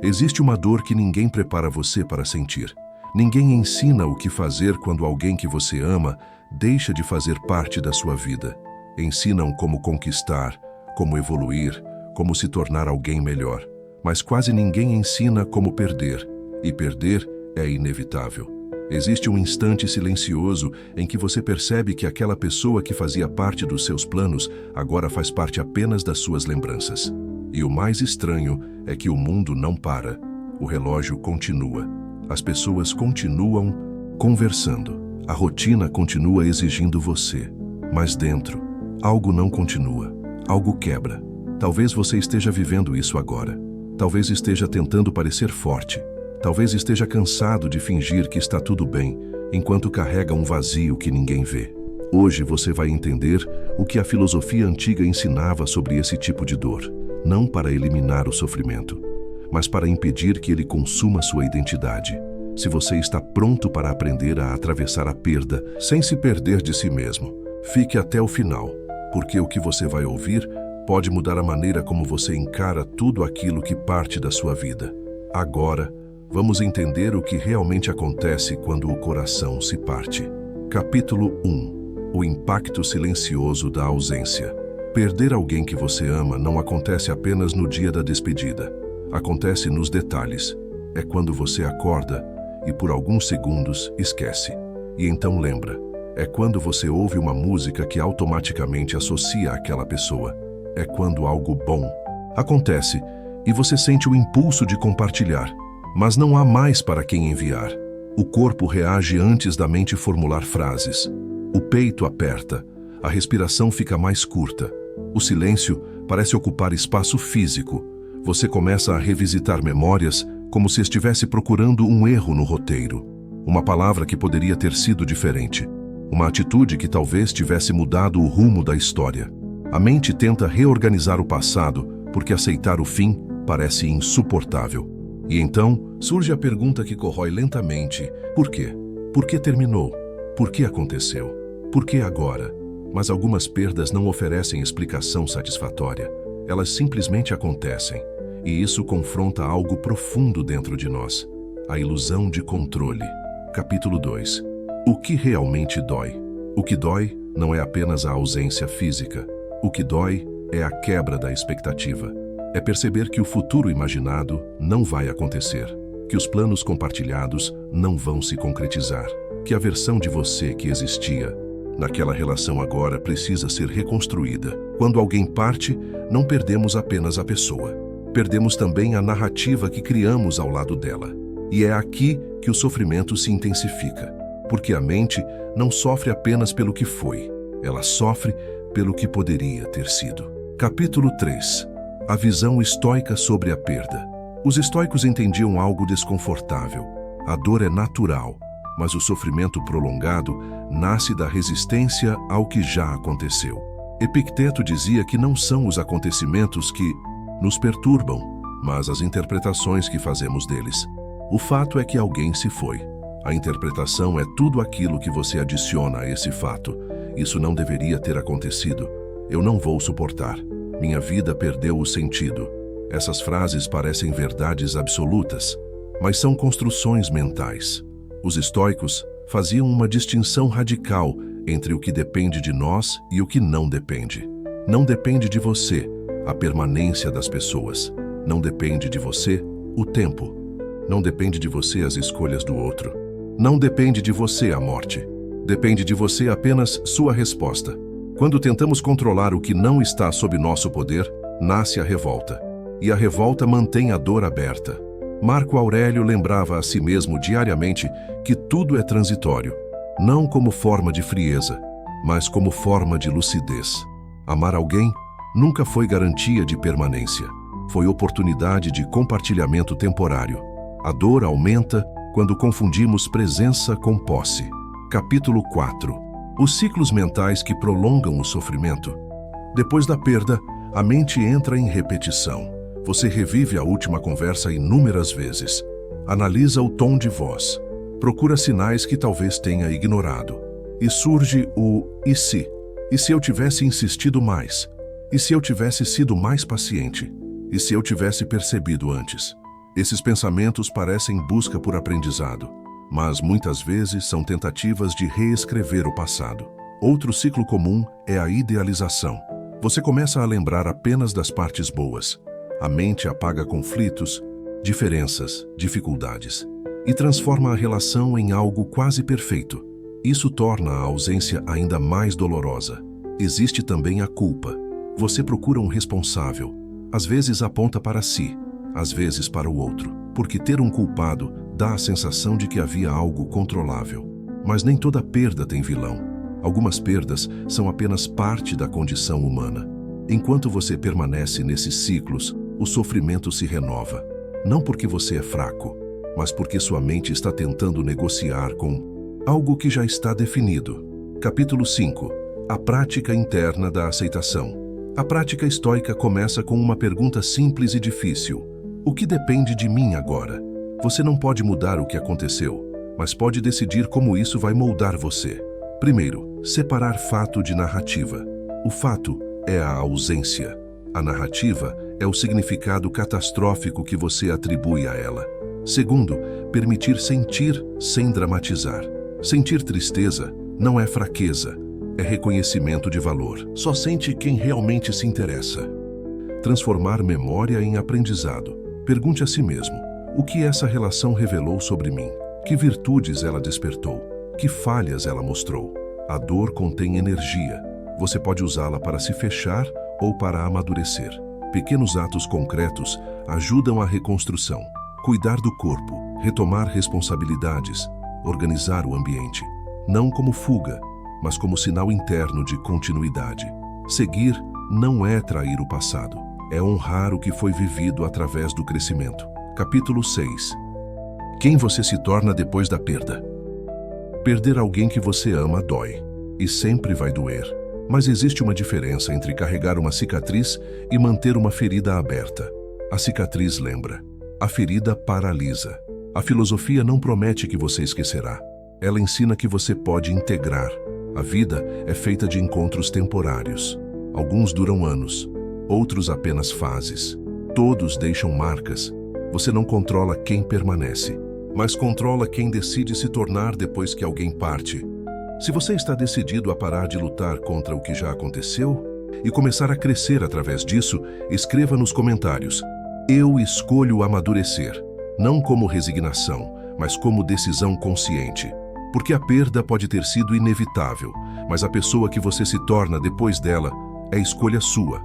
Existe uma dor que ninguém prepara você para sentir. Ninguém ensina o que fazer quando alguém que você ama deixa de fazer parte da sua vida. Ensinam como conquistar, como evoluir, como se tornar alguém melhor. Mas quase ninguém ensina como perder. E perder é inevitável. Existe um instante silencioso em que você percebe que aquela pessoa que fazia parte dos seus planos agora faz parte apenas das suas lembranças. E o mais estranho é que o mundo não para. O relógio continua. As pessoas continuam conversando. A rotina continua exigindo você. Mas dentro, algo não continua. Algo quebra. Talvez você esteja vivendo isso agora. Talvez esteja tentando parecer forte. Talvez esteja cansado de fingir que está tudo bem, enquanto carrega um vazio que ninguém vê. Hoje você vai entender o que a filosofia antiga ensinava sobre esse tipo de dor. Não para eliminar o sofrimento, mas para impedir que ele consuma sua identidade. Se você está pronto para aprender a atravessar a perda sem se perder de si mesmo, fique até o final, porque o que você vai ouvir pode mudar a maneira como você encara tudo aquilo que parte da sua vida. Agora, vamos entender o que realmente acontece quando o coração se parte. Capítulo 1. O impacto silencioso da ausência. Perder alguém que você ama não acontece apenas no dia da despedida. Acontece nos detalhes. É quando você acorda e por alguns segundos esquece. E então lembra. É quando você ouve uma música que automaticamente associa àquela pessoa. É quando algo bom acontece e você sente o impulso de compartilhar. Mas não há mais para quem enviar. O corpo reage antes da mente formular frases. O peito aperta, a respiração fica mais curta. O silêncio parece ocupar espaço físico. Você começa a revisitar memórias como se estivesse procurando um erro no roteiro. Uma palavra que poderia ter sido diferente. Uma atitude que talvez tivesse mudado o rumo da história. A mente tenta reorganizar o passado porque aceitar o fim parece insuportável. E então surge a pergunta que corrói lentamente: por quê? Por que terminou? Por que aconteceu? Por que agora? Mas algumas perdas não oferecem explicação satisfatória. Elas simplesmente acontecem. E isso confronta algo profundo dentro de nós. A ilusão de controle. Capítulo 2. O que realmente dói? O que dói não é apenas a ausência física. O que dói é a quebra da expectativa. É perceber que o futuro imaginado não vai acontecer, que os planos compartilhados não vão se concretizar, que a versão de você que existia naquela relação agora precisa ser reconstruída. Quando alguém parte, não perdemos apenas a pessoa. Perdemos também a narrativa que criamos ao lado dela. E é aqui que o sofrimento se intensifica, porque a mente não sofre apenas pelo que foi, ela sofre pelo que poderia ter sido. Capítulo 3. A visão estoica sobre a perda. Os estoicos entendiam algo desconfortável. A dor é natural, mas o sofrimento prolongado nasce da resistência ao que já aconteceu. Epicteto dizia que não são os acontecimentos que nos perturbam, mas as interpretações que fazemos deles. O fato é que alguém se foi. A interpretação é tudo aquilo que você adiciona a esse fato. Isso não deveria ter acontecido. Eu não vou suportar. Minha vida perdeu o sentido. Essas frases parecem verdades absolutas, mas são construções mentais. Os estoicos faziam uma distinção radical entre o que depende de nós e o que não depende. Não depende de você a permanência das pessoas. Não depende de você o tempo. Não depende de você as escolhas do outro. Não depende de você a morte. Depende de você apenas sua resposta. Quando tentamos controlar o que não está sob nosso poder, nasce a revolta. E a revolta mantém a dor aberta. Marco Aurélio lembrava a si mesmo diariamente que tudo é transitório, não como forma de frieza, mas como forma de lucidez. Amar alguém nunca foi garantia de permanência. Foi oportunidade de compartilhamento temporário. A dor aumenta quando confundimos presença com posse. Capítulo 4. Os ciclos mentais que prolongam o sofrimento. Depois da perda, a mente entra em repetição. Você revive a última conversa inúmeras vezes. Analisa o tom de voz. Procura sinais que talvez tenha ignorado. E surge o "e se?". E se eu tivesse insistido mais? E se eu tivesse sido mais paciente? E se eu tivesse percebido antes? Esses pensamentos parecem busca por aprendizado, mas muitas vezes são tentativas de reescrever o passado. Outro ciclo comum é a idealização. Você começa a lembrar apenas das partes boas. A mente apaga conflitos, diferenças, dificuldades e transforma a relação em algo quase perfeito. Isso torna a ausência ainda mais dolorosa. Existe também a culpa. Você procura um responsável. Às vezes aponta para si, às vezes para o outro, porque ter um culpado dá a sensação de que havia algo controlável. Mas nem toda perda tem vilão. Algumas perdas são apenas parte da condição humana. Enquanto você permanece nesses ciclos, o sofrimento se renova. Não porque você é fraco, mas porque sua mente está tentando negociar com algo que já está definido. Capítulo 5. A prática interna da aceitação. A prática estoica começa com uma pergunta simples e difícil. O que depende de mim agora? Você não pode mudar o que aconteceu, mas pode decidir como isso vai moldar você. Primeiro, separar fato de narrativa. O fato é a ausência. A narrativa é o significado catastrófico que você atribui a ela. Segundo, permitir sentir sem dramatizar. Sentir tristeza não é fraqueza, é reconhecimento de valor. Só sente quem realmente se interessa. Transformar memória em aprendizado. Pergunte a si mesmo: o que essa relação revelou sobre mim? Que virtudes ela despertou? Que falhas ela mostrou? A dor contém energia. Você pode usá-la para se fechar ou para amadurecer. Pequenos atos concretos ajudam a reconstrução. Cuidar do corpo, retomar responsabilidades, organizar o ambiente. Não como fuga, mas como sinal interno de continuidade. Seguir não é trair o passado, é honrar o que foi vivido através do crescimento. Capítulo 6. Quem você se torna depois da perda? Perder alguém que você ama dói, e sempre vai doer. Mas existe uma diferença entre carregar uma cicatriz e manter uma ferida aberta. A cicatriz lembra, a ferida paralisa. A filosofia não promete que você esquecerá. Ela ensina que você pode integrar. A vida é feita de encontros temporários. Alguns duram anos, outros apenas fases. Todos deixam marcas. Você não controla quem permanece, mas controla quem decide se tornar depois que alguém parte. Se você está decidido a parar de lutar contra o que já aconteceu e começar a crescer através disso, escreva nos comentários: eu escolho amadurecer, não como resignação, mas como decisão consciente. Porque a perda pode ter sido inevitável, mas a pessoa que você se torna depois dela é escolha sua.